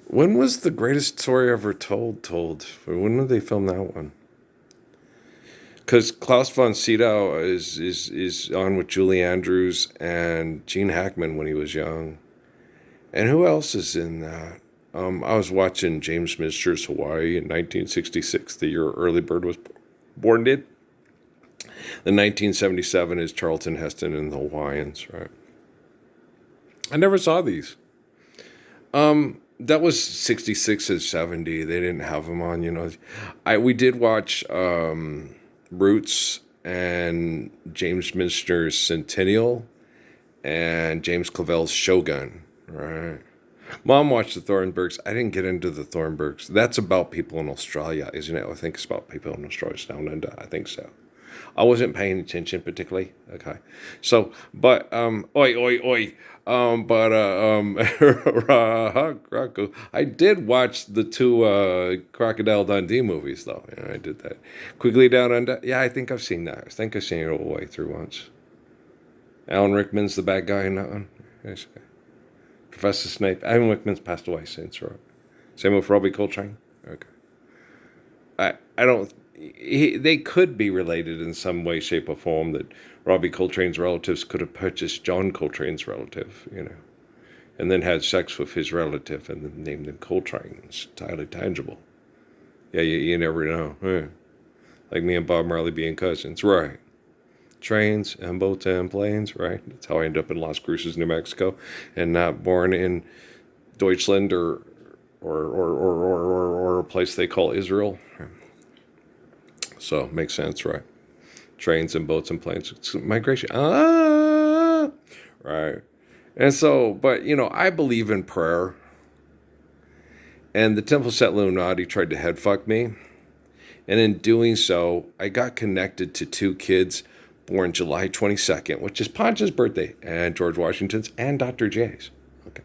When was the greatest story ever told? When did they film that one? Because Klaus von Sydow is on with Julie Andrews and Gene Hackman when he was young. And who else is in that? I was watching James Mister's Hawaii in 1966, the year Early Bird was born. Did the 1977 is Charlton Heston and the Hawaiians, right? I never saw these. That was 66 and 70. They didn't have them on, you know. We did watch Roots and James Mister's Centennial and James Clavell's Shogun, right? Mom watched the Thornburgs. I didn't get into the Thornburgs. That's about people in Australia, isn't it? I think it's about people in Australia down under. I think so. I wasn't paying attention particularly. Okay, so oi oi oi. Rocco. I did watch the two Crocodile Dundee movies though. Yeah, I did that. Quigley Down Under. Yeah, I think I've seen that. I think I've seen it all the way through once. Alan Rickman's the bad guy in that one. Yes. Professor Snape. Alan Rickman's passed away since, right? Same with Robbie Coltrane. Okay. I don't. They could be related in some way, shape, or form. That Robbie Coltrane's relatives could have purchased John Coltrane's relative, you know, and then had sex with his relative and then named him Coltrane. It's entirely tangible. Yeah, you never know. Yeah. Like me and Bob Marley being cousins, right? Trains and boats and planes, right? That's how I ended up in Las Cruces, New Mexico, and not born in Deutschland or a place they call Israel. So makes sense, right? Trains and boats and planes. It's migration. Right. And so, but I believe in prayer. And the Temple Set Illuminati tried to head fuck me. And in doing so, I got connected to two kids born July 22nd, which is Ponch's birthday, and George Washington's, and Dr. J's. Okay.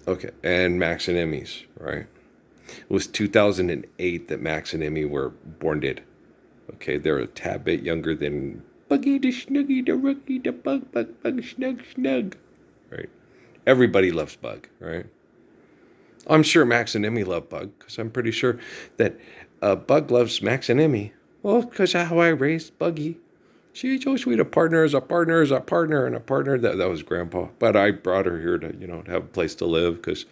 Okay. And Max and Emmy's, right? It was 2008 that Max and Emmy were born dead. Okay, they're a tad bit younger than Buggy the Snuggy the Rookie the Bug Snug Snug. Right? Everybody loves Bug, right? I'm sure Max and Emmy love Bug because I'm pretty sure that Bug loves Max and Emmy. Well, because how I raised Buggy. She's so sweet. A partner is a partner is a partner and a partner. That was Grandpa. But I brought her here to, to have a place to live because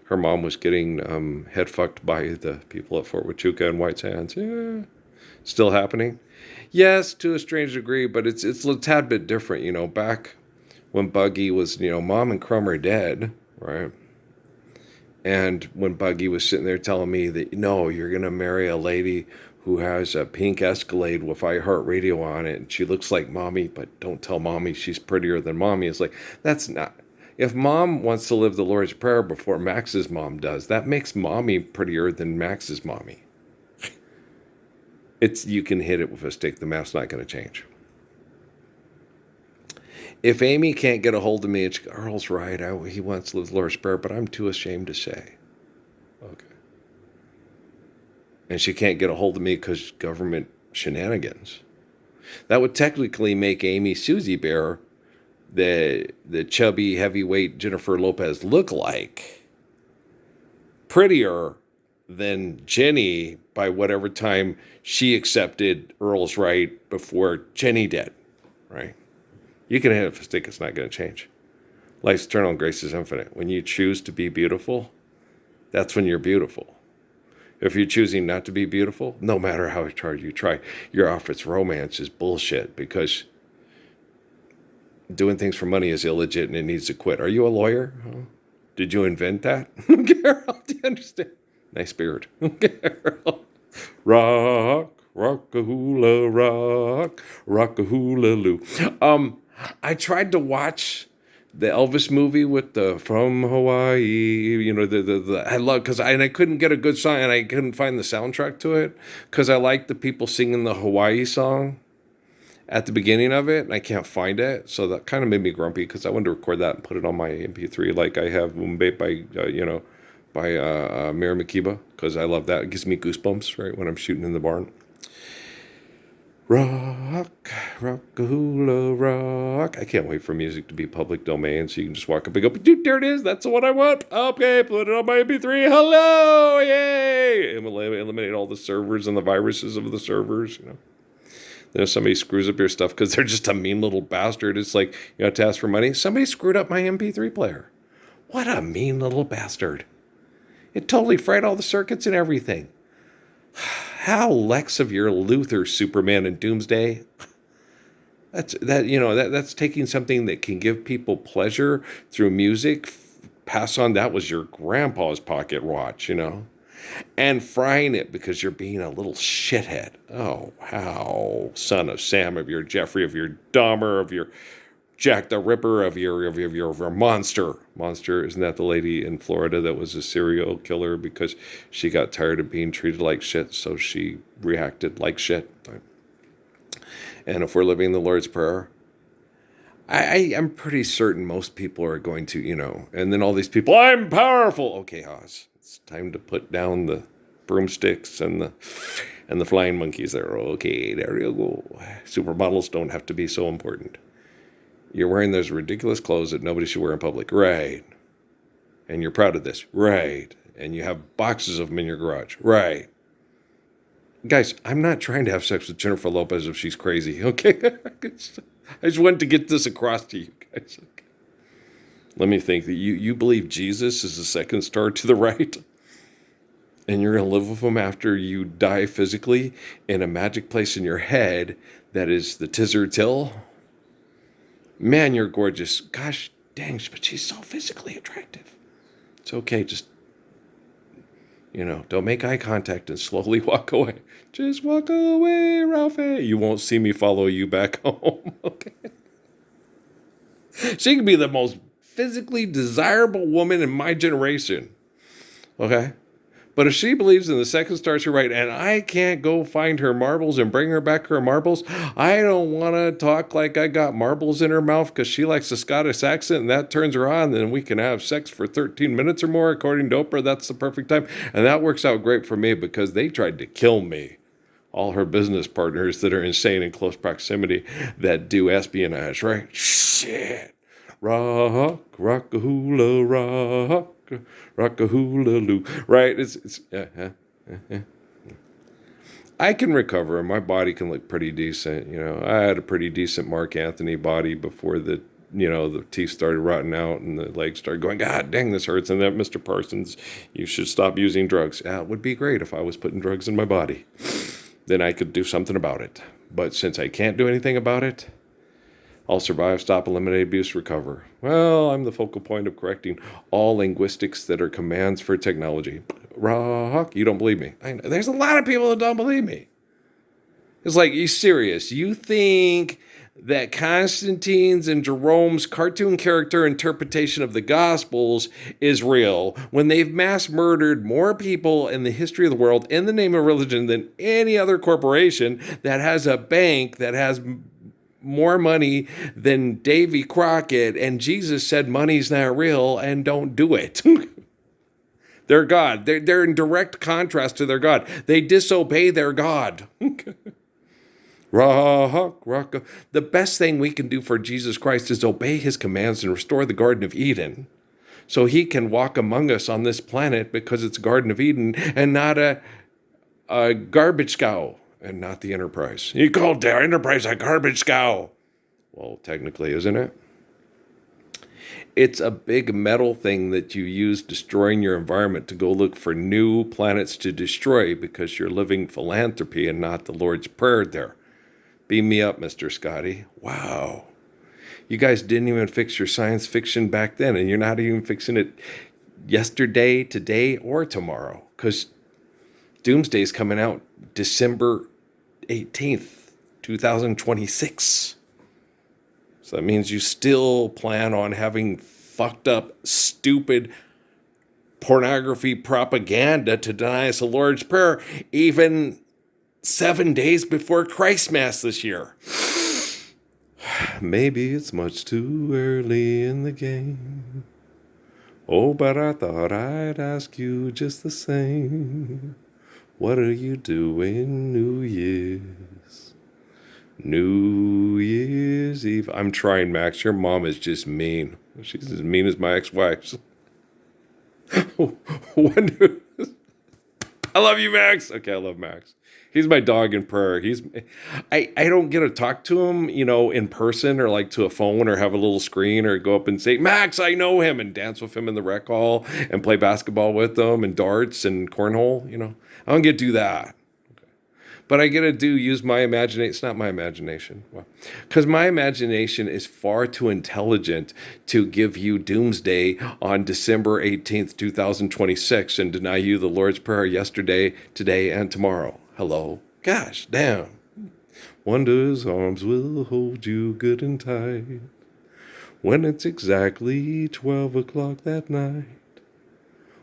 her mom was getting head fucked by the people at Fort Huachuca and White Sands. Yeah. Still happening? Yes, to a strange degree, but it's a tad bit different. Back when Buggy was, Mom and Crumb are dead, right? And when Buggy was sitting there telling me that, no, you're going to marry a lady who has a pink Escalade with iHeartRadio on it, and she looks like Mommy, but don't tell Mommy she's prettier than Mommy. It's like, that's not. If Mom wants to live the Lord's Prayer before Max's mom does, that makes Mommy prettier than Max's Mommy. You can hit it with a stick. The math's not going to change. If Amy can't get a hold of me, it's Earl's right. He wants to live the Lord's Prayer, but I'm too ashamed to say. Okay. And she can't get a hold of me because government shenanigans. That would technically make Amy Susie Bear the chubby heavyweight Jennifer Lopez look like prettier than Jenny by whatever time she accepted Earl's right before Jenny did, right? You can hit it for a stick, it's not going to change. Life's eternal and grace is infinite. When you choose to be beautiful, that's when you're beautiful. If you're choosing not to be beautiful, no matter how hard you try, your outfit's romance is bullshit because doing things for money is illegit and it needs to quit. Are you a lawyer? Huh? Did you invent that? Carol, do you understand? Nice beard. Rock, rock-a-hula, rock, rock-a-hula loo. I tried to watch the Elvis movie with the From Hawaii, the I love because I couldn't get a good song and I couldn't find the soundtrack to it because I like the people singing the Hawaii song at the beginning of it and I can't find it, so that kind of made me grumpy because I wanted to record that and put it on my MP3 like I have Mumbai by Mary Makiba because I love that. It gives me goosebumps right when I'm shooting in the barn. Rock, rock-a-hula rock. I can't wait for music to be public domain so you can just walk up and go, dude, there it is. That's the one I want. Okay, put it on my MP3. Hello, yay. And we'll eliminate all the servers and the viruses of the servers, you know. Then if somebody screws up your stuff because they're just a mean little bastard, it's like you have to ask for money. Somebody screwed up my MP3 player. What a mean little bastard. It totally fried all the circuits and everything. How Lex of your Luther, Superman, and Doomsday. That's taking something that can give people pleasure through music. Pass on that was your grandpa's pocket watch, you know, and frying it because you're being a little shithead. Oh, how son of Sam, of your Jeffrey, of your Dahmer, of your Jack the Ripper, of your monster. Monster, isn't that the lady in Florida that was a serial killer because she got tired of being treated like shit, so she reacted like shit. And if we're living the Lord's Prayer, I'm pretty certain most people are going to, you know, and then all these people, I'm powerful. Okay, Oz, it's time to put down the broomsticks and the flying monkeys there. Okay, there you go. Supermodels don't have to be so important. You're wearing those ridiculous clothes that nobody should wear in public. Right. And you're proud of this. Right. And you have boxes of them in your garage. Right. Guys, I'm not trying to have sex with Jennifer Lopez if she's crazy, okay? I just wanted to get this across to you guys. Let me think that you believe Jesus is the second star to the right, and you're going to live with him after you die physically in a magic place in your head that is the Tizzard Hill? Man, you're gorgeous. Gosh dang, but she's so physically attractive. It's okay, just, you know, don't make eye contact and slowly walk away. Just walk away, Ralphie. You won't see me follow you back home, okay? She could be the most physically desirable woman in my generation, okay? But if she believes in the second star to right and I can't go find her marbles and bring her back her marbles, I don't want to talk like I got marbles in her mouth because she likes a Scottish accent and that turns her on. Then we can have sex for 13 minutes or more. According to Oprah, that's the perfect time. And that works out great for me because they tried to kill me. All her business partners that are insane in close proximity that do espionage, right? Shit. Rock, rock-a-hula, rock. Rock-a-hula-loo. Right? I can recover. My body can look pretty decent. You know, I had a pretty decent Mark Anthony body before the teeth started rotting out and the legs started going, God dang, this hurts. And that, Mr. Parsons, you should stop using drugs. Yeah, it would be great if I was putting drugs in my body. Then I could do something about it. But since I can't do anything about it, I'll survive, stop, eliminate, abuse, recover. Well, I'm the focal point of correcting all linguistics that are commands for technology. Rock, you don't believe me. I know. There's a lot of people that don't believe me. It's like, you serious? You think that Constantine's and Jerome's cartoon character interpretation of the Gospels is real when they've mass murdered more people in the history of the world in the name of religion than any other corporation that has a bank that has more money than Davy Crockett, and Jesus said money's not real and don't do it. They're God. They're in direct contrast to their God. They disobey their God. Rock. The best thing we can do for Jesus Christ is obey his commands and restore the Garden of Eden so he can walk among us on this planet because it's Garden of Eden and not a garbage cow. And not the Enterprise. You called the Enterprise a garbage cow. Well, technically, isn't it? It's a big metal thing that you use destroying your environment to go look for new planets to destroy because you're living philanthropy and not the Lord's Prayer there. Beam me up, Mr. Scotty. Wow. You guys didn't even fix your science fiction back then, and you're not even fixing it yesterday, today, or tomorrow because Doomsday's coming out December 18th, 2026. So that means you still plan on having fucked up, stupid pornography propaganda to deny us the Lord's Prayer even 7 days before Christmas this year. Maybe it's much too early in the game. Oh, but I thought I'd ask you just the same. What are you doing New Year's? New Year's Eve. I'm trying, Max. Your mom is just mean. She's as mean as my ex-wife. When I love you, Max. Okay, I love Max. He's my dog in prayer. I don't get to talk to him, in person or like to a phone or have a little screen or go up and say, Max, I know him, and dance with him in the rec hall and play basketball with him and darts and cornhole. I don't get to do that. But I get to use my imagination. It's not my imagination. Well, because my imagination is far too intelligent to give you doomsday on December 18th, 2026 and deny you the Lord's Prayer yesterday, today, and tomorrow. Hello? Gosh, damn. Wonder's arms will hold you good and tight when it's exactly 12 o'clock that night,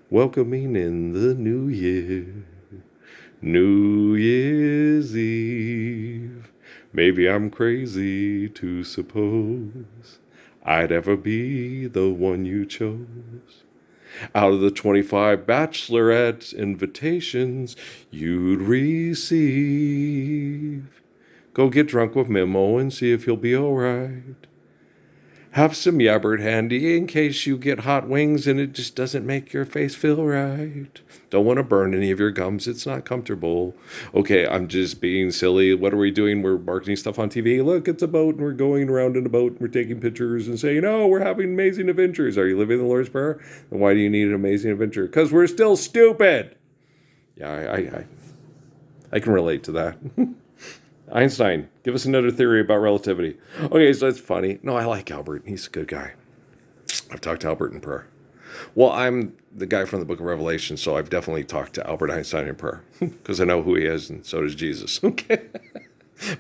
welcoming in the new year. New Year's Eve. Maybe I'm crazy to suppose I'd ever be the one you chose. Out of the 25 bachelorette invitations you'd receive, go get drunk with Memo and see if you'll be alright. Have some yabbert handy in case you get hot wings and it just doesn't make your face feel right. Don't want to burn any of your gums. It's not comfortable. Okay, I'm just being silly. What are we doing? We're marketing stuff on TV. Look, it's a boat and we're going around in a boat and we're taking pictures and saying, oh, we're having amazing adventures. Are you living the Lord's Prayer? Then why do you need an amazing adventure? Because we're still stupid. Yeah, I can relate to that. Einstein, give us another theory about relativity. Okay, so that's funny. No, I like Albert. He's a good guy. I've talked to Albert in prayer. Well, I'm the guy from the book of Revelation, so I've definitely talked to Albert Einstein in prayer because I know who he is, and so does Jesus. Okay.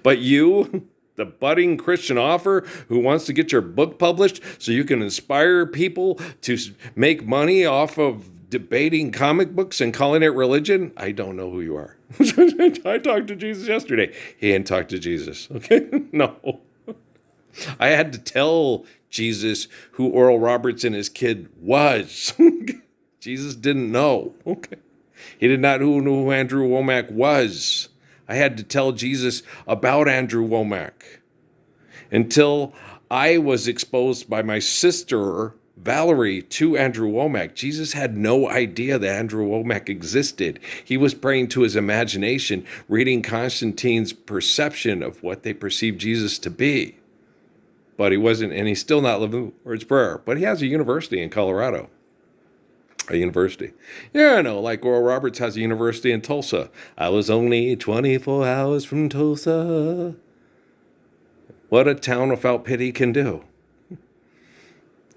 But you, the budding Christian author who wants to get your book published so you can inspire people to make money off of debating comic books and calling it religion, I don't know who you are. I talked to Jesus yesterday. He didn't talk to Jesus. Okay? No. I had to tell Jesus who Oral Roberts and his kid was. Jesus didn't know. Okay. He did not know who Andrew Womack was. I had to tell Jesus about Andrew Womack until I was exposed by my sister Valerie to Andrew Womack. Jesus had no idea that Andrew Womack existed. He was praying to his imagination, reading Constantine's perception of what they perceived Jesus to be. But he wasn't, and he's still not living the Lord's Prayer. But he has a university in Colorado. A university. Yeah, I know, like Oral Roberts has a university in Tulsa. I was only 24 hours from Tulsa. What a town without pity can do.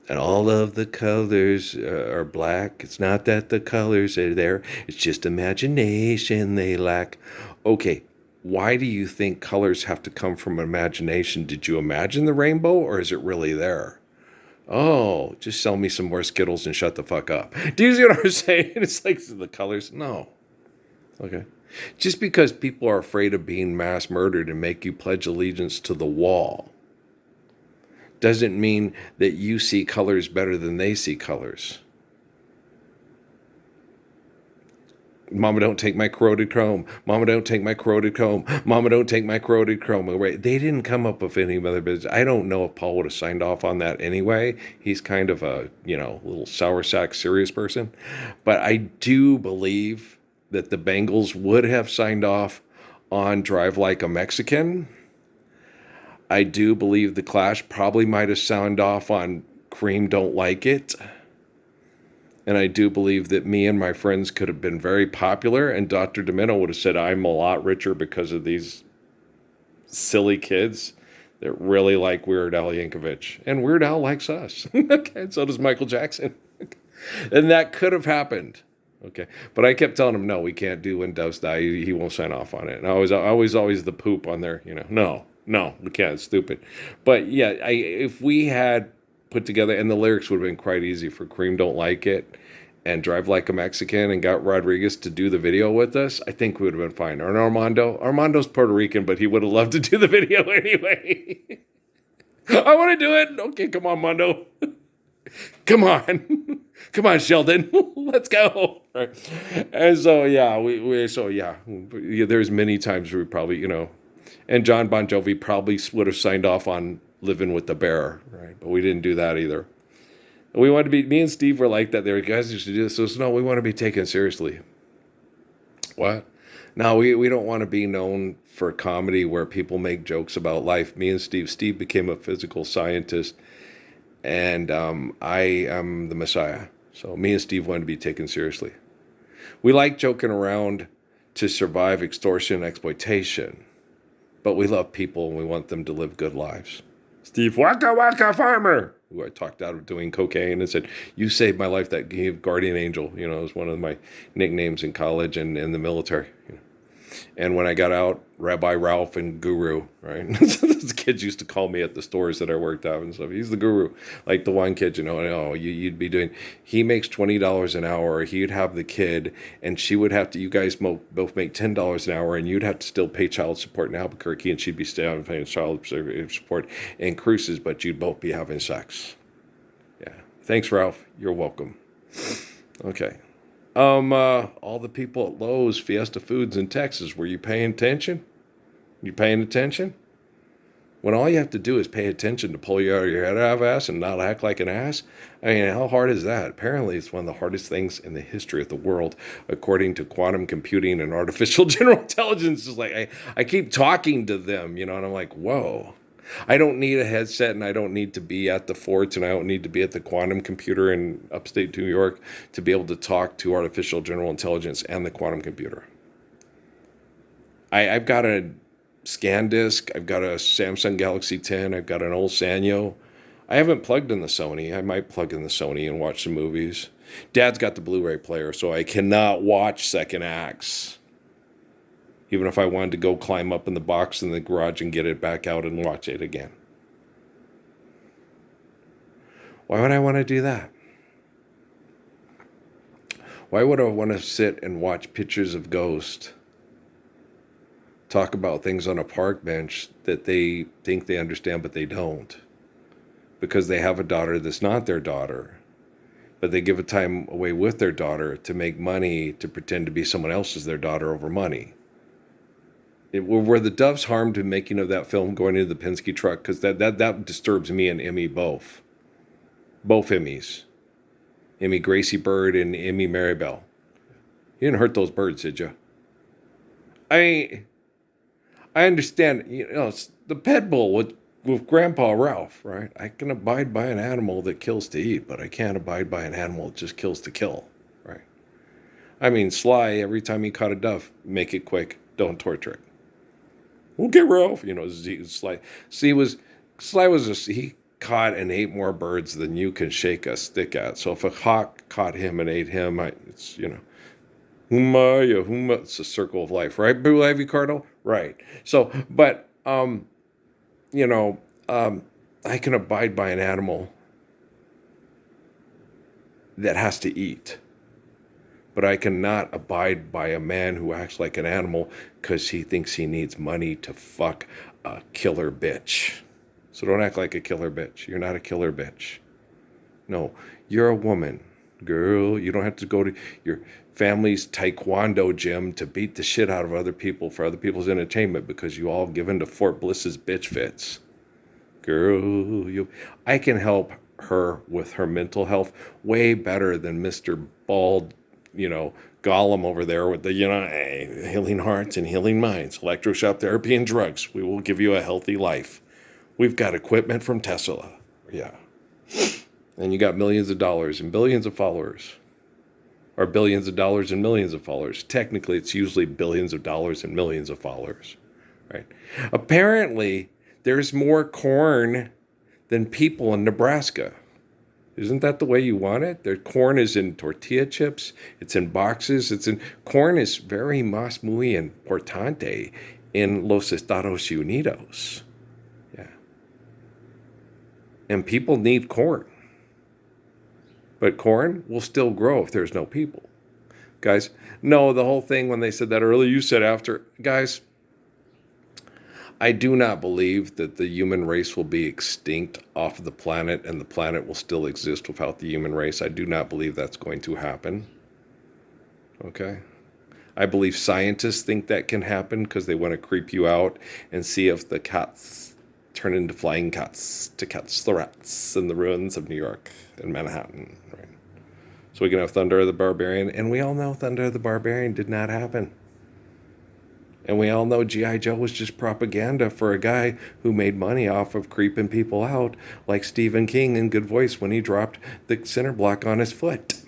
And all of the colors are black. It's not that the colors are there. It's just imagination they lack. Okay, why do you think colors have to come from imagination? Did you imagine the rainbow, or is it really there? Oh, just sell me some more Skittles and shut the fuck up. Do you see what I'm saying? It's like the colors. No. Okay. Just because people are afraid of being mass murdered and make you pledge allegiance to the wall doesn't mean that you see colors better than they see colors. Mama, don't take my corroded chrome. Mama, don't take my corroded chrome. Mama, don't take my corroded chrome away. They didn't come up with any other business. I don't know if Paul would have signed off on that anyway. He's kind of a, little sour sack serious person. But I do believe that the Bengals would have signed off on Drive Like a Mexican. I do believe the Clash probably might have signed off on Cream Don't Like It. And I do believe that me and my friends could have been very popular, and Dr. Domino would have said, I'm a lot richer because of these silly kids that really like Weird Al Yankovic. And Weird Al likes us. Okay, and so does Michael Jackson. And that could have happened. Okay, but I kept telling him, no, we can't do When Doves Die. He won't sign off on it. And I was always the poop on there, No, we can't. It's stupid. But yeah, if we had put together, and the lyrics would have been quite easy for Cream Don't Like It and Drive Like a Mexican, and got Rodriguez to do the video with us, I think we would have been fine. Or Armando's Puerto Rican, but he would have loved to do the video anyway. I want to do it. Okay, come on, Mondo. Come on. Come on, Sheldon. Let's go. Right. And so, yeah, there's many times we probably, And John Bon Jovi probably would have signed off on Living with the Bear, right? But we didn't do that either. We wanted to be, me and Steve were like that. They were, guys used to do this. So, no, we want to be taken seriously. What? No, we don't want to be known for comedy where people make jokes about life. Me and Steve became a physical scientist, and I am the Messiah. So me and Steve wanted to be taken seriously. We like joking around to survive extortion and exploitation, but we love people and we want them to live good lives. Steve, Waka Waka Farmer, who I talked out of doing cocaine and said, you saved my life. That gave guardian angel, it was one of my nicknames in college and in the military. And when I got out, Rabbi Ralph and Guru, right? The kids used to call me at the stores that I worked at and stuff. He's the guru. Like the one kid, you'd be doing, he makes $20 an hour. He'd have the kid and she would have to, you guys both make $10 an hour and you'd have to still pay child support in Albuquerque and she'd be still paying child support in Cruces, but you'd both be having sex. Yeah. Thanks, Ralph. You're welcome. Okay. All the people at Lowe's, Fiesta Foods in Texas, were you paying attention? You paying attention? When all you have to do is pay attention to pull you out of your head out of ass and not act like an ass? I mean, how hard is that? Apparently, it's one of the hardest things in the history of the world, according to quantum computing and artificial general intelligence. It's like, I keep talking to them, and I'm like, whoa. I don't need a headset and I don't need to be at the forts and I don't need to be at the quantum computer in upstate New York to be able to talk to artificial general intelligence and the quantum computer. I've got a SanDisk, I've got a Samsung Galaxy 10, I've got an old Sanyo. I haven't plugged in the Sony. I might plug in the Sony and watch some movies. Dad's got the Blu-ray player, so I cannot watch second acts. Even if I wanted to go climb up in the box in the garage and get it back out and watch it again. Why would I want to do that? Why would I want to sit and watch pictures of ghosts talk about things on a park bench that they think they understand but they don't? Because they have a daughter that's not their daughter. But they give a time away with their daughter to make money to pretend to be someone else's their daughter over money. Were the Doves harmed in making of that film going into the Penske truck? Because that disturbs me and Emmy both. Both Emmys. Emmy Gracie Bird and Emmy Maribel. You didn't hurt those birds, did you? I understand, it's the pet bull with Grandpa Ralph, right? I can abide by an animal that kills to eat, but I can't abide by an animal that just kills to kill, right? I mean, Sly, every time he caught a dove, make it quick, don't torture it. Okay, Ralph. Sly. He caught and ate more birds than you can shake a stick at. So if a hawk caught him and ate him, it's it's a circle of life, right? Boo Ivy Cardinal? Right. So, but, I can abide by an animal that has to eat. But I cannot abide by a man who acts like an animal because he thinks he needs money to fuck a killer bitch. So don't act like a killer bitch. You're not a killer bitch. No, you're a woman. Girl, you don't have to go to your family's taekwondo gym to beat the shit out of other people for other people's entertainment because you all give in to Fort Bliss's bitch fits. Girl, I can help her with her mental health way better than Mr. Bald, Gollum over there with the, healing hearts and healing minds, electroshock therapy and drugs. We will give you a healthy life. We've got equipment from Tesla. Yeah. And you got millions of dollars and billions of followers. Or billions of dollars and millions of followers. Technically, it's usually billions of dollars and millions of followers. Right? Apparently, there's more corn than people in Nebraska. Isn't that the way you want it? Their corn is in tortilla chips. It's in boxes. Corn is very más muy importante in los Estados Unidos. Yeah. And people need corn. But corn will still grow if there's no people. Guys, no, the whole thing when they said that earlier, you said after. Guys, I do not believe that the human race will be extinct off of the planet and the planet will still exist without the human race. I do not believe that's going to happen. Okay? I believe scientists think that can happen because they want to creep you out and see if the cats turn into flying cats to catch the rats in the ruins of New York and Manhattan. Right? So we can have Thunder the Barbarian, and we all know Thunder the Barbarian did not happen. And we all know G.I. Joe was just propaganda for a guy who made money off of creeping people out, like Stephen King in Good Voice when he dropped the center block on his foot.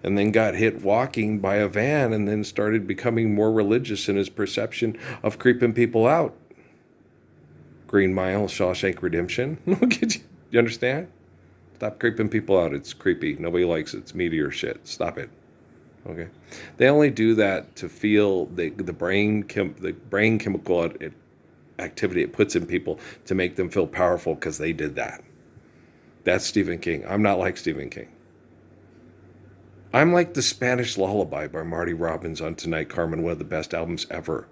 And then got hit walking by a van and then started becoming more religious in his perception of creeping people out. Green Mile, Shawshank Redemption. You understand? Stop creeping people out. It's creepy. Nobody likes it. It's meteor shit. Stop it. Okay, they only do that to feel the brain chemical activity it puts in people to make them feel powerful because they did that. That's Stephen King. I'm not like Stephen King. I'm like the Spanish Lullaby by Marty Robbins on Tonight Carmen, one of the best albums ever.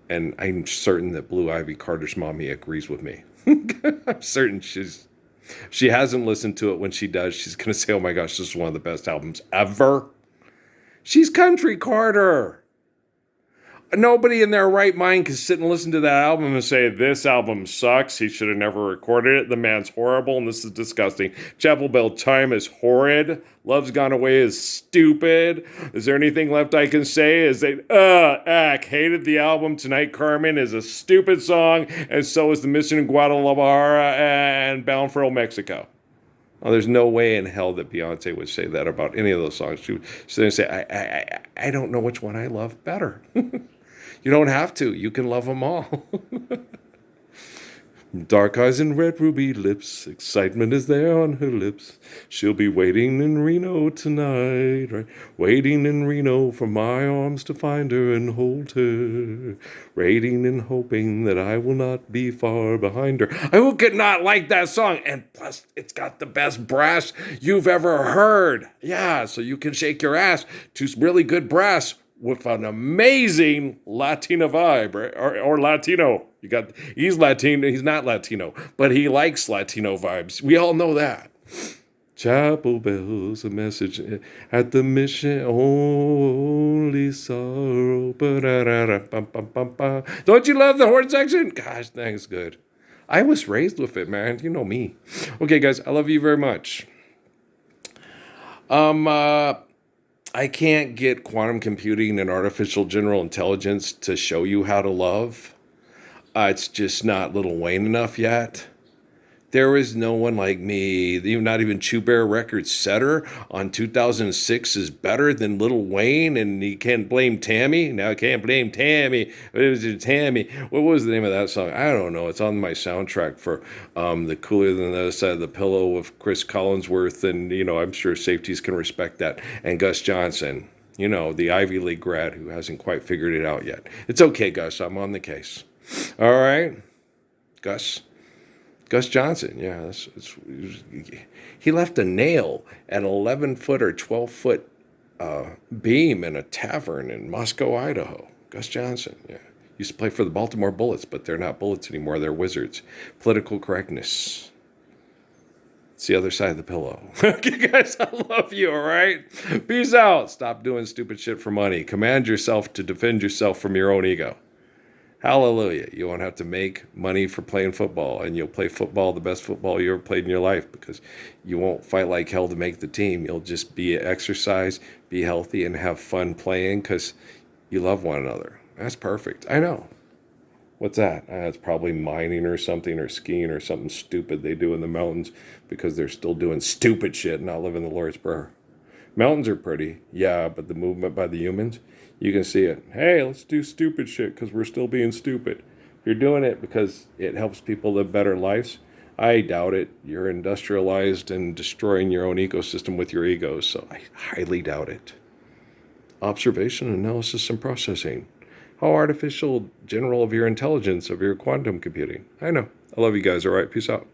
And I'm certain that Blue Ivy Carter's mommy agrees with me. I'm certain she hasn't listened to it. When she does, she's going to say, oh my gosh, this is one of the best albums ever. She's Country Carter. Nobody in their right mind can sit and listen to that album and say, this album sucks. He should have never recorded it. The man's horrible and this is disgusting. Chapel Bell Time is horrid. Love's Gone Away is stupid. Is there anything left I can say? Is that, hated the album. Tonight Carmen is a stupid song, and so is The Mission in Guadalajara and Bound for Old Mexico. Oh, there's no way in hell that Beyonce would say that about any of those songs. She'd say, I don't know which one I love better. You don't have to. You can love them all. Dark eyes and red ruby lips. Excitement is there on her lips. She'll be waiting in Reno tonight, right? Waiting in Reno for my arms to find her and hold her. Waiting and hoping that I will not be far behind her. Who could not like that song? And plus, it's got the best brass you've ever heard. Yeah, so you can shake your ass to really good brass with an amazing Latina vibe, right? Or Latino. He's Latino, he's not Latino, but he likes Latino vibes. We all know that. Chapel bells, a message at the mission, only sorrow. Don't you love the horn section? Gosh, thanks, good. I was raised with it, man. You know me. Okay, guys, I love you very much. I can't get quantum computing and artificial general intelligence to show you how to love. It's just not Lil Wayne enough yet. There is no one like me. Not even Chew Bear Records setter on 2006 is better than Lil Wayne, and you can't blame Tammy. Now I can't blame Tammy. It was Tammy. What was the name of that song? I don't know. It's on my soundtrack for the Cooler Than the Other Side of the Pillow with Chris Collinsworth, and I'm sure safeties can respect that. And Gus Johnson, the Ivy League grad who hasn't quite figured it out yet. It's okay, Gus. I'm on the case. All right, Gus Johnson, yeah, he left a nail at an 11-foot or 12-foot beam in a tavern in Moscow, Idaho. Gus Johnson, yeah. Used to play for the Baltimore Bullets, but they're not Bullets anymore. They're Wizards. Political correctness. It's the other side of the pillow. Okay, guys, I love you, all right? Peace out. Stop doing stupid shit for money. Command yourself to defend yourself from your own ego. Hallelujah. You won't have to make money for playing football, and you'll play football, the best football you ever played in your life, because you won't fight like hell to make the team. You'll just exercise, be healthy, and have fun playing because you love one another. That's perfect. I know. What's that? It's probably mining or something, or skiing or something stupid they do in the mountains because they're still doing stupid shit and not living the Lord's Prayer. Mountains are pretty, yeah, but the movement by the humans, you can see it. Hey, let's do stupid shit because we're still being stupid. If you're doing it because it helps people live better lives, I doubt it. You're industrialized and destroying your own ecosystem with your egos, so I highly doubt it. Observation, analysis, and processing. How artificial general of your intelligence, of your quantum computing. I know. I love you guys, all right? Peace out.